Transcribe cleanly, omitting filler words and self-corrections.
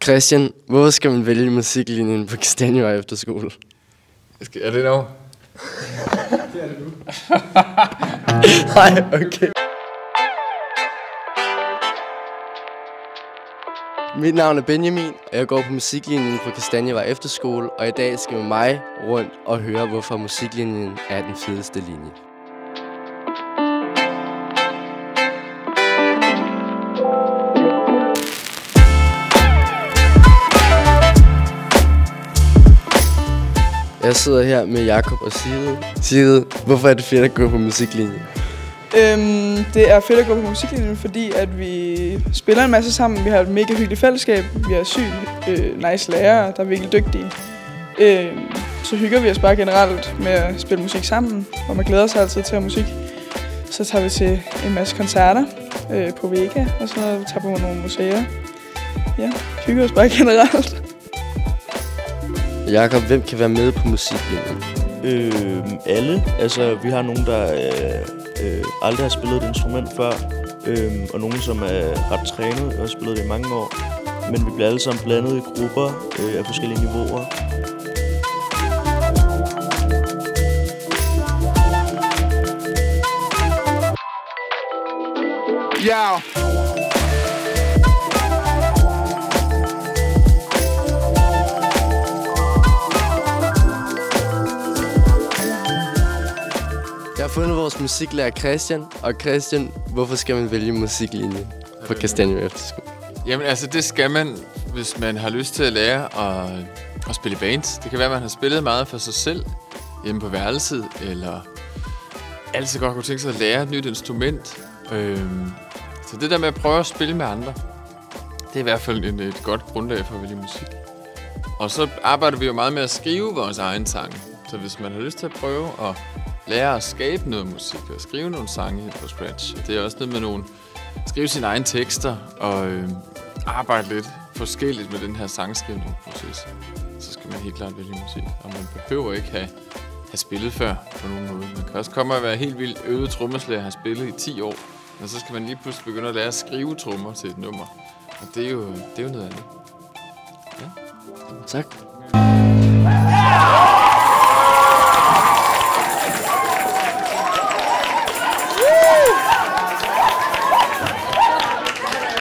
Christian, hvorfor skal man vælge musiklinjen på Kastanjevej Efterskole? Er det nu? Det er det nu. Nej, okay. Mit navn er Benjamin, og jeg går på musiklinjen på Kastanjevej Efterskole, og i dag skal med mig rundt og høre, hvorfor musiklinjen er den fedeste linje. Jeg sidder her med Jakob og Sigrid. Sigrid, hvorfor er det fedt at gå på musiklinjen? Det er fedt at gå på musiklinjen, fordi at vi spiller en masse sammen. Vi har et mega hyggeligt fællesskab. Vi har sygt nice lærere, der er virkelig dygtige. Så hygger vi os bare generelt med at spille musik sammen, og man glæder sig altid til at have musik. Så tager vi til en masse koncerter på Vega, og så tager vi på nogle museer. Ja, hygger os bare generelt. Jakob, hvem kan være med på musiklinjen? Alle. Altså, vi har nogen, der aldrig har spillet et instrument før, og nogen, som er ret trænet og har spillet det i mange år. Men vi bliver alle sammen blandet i grupper af forskellige niveauer. Ja! Jeg har fundet vores musiklærer Christian, og Christian, hvorfor skal man vælge musiklinjen på Kastanjevej Efterskole? Jamen altså, det skal man, hvis man har lyst til at lære at spille bands. Det kan være, at man har spillet meget for sig selv hjemme på værelset, eller altid godt kunne tænke sig at lære et nyt instrument. Så det der med at prøve at spille med andre, det er i hvert fald et godt grundlag for at vælge musik. Og så arbejder vi jo meget med at skrive vores egen sange. Så hvis man har lyst til at prøve at lære at skabe noget musik og skrive nogle sange på scratch. Det er også noget med skrive sine egne tekster og arbejde lidt forskelligt med den her sangskrivningsproces. Så skal man helt klart vælge musik. Og man behøver ikke have spillet før på nogen måde. Man kan også komme og være helt vildt øvet trommeslager og have spillet i 10 år. Og så skal man lige pludselig begynde at lære at skrive trommer til et nummer. Og det er jo noget andet. Ja. Tak.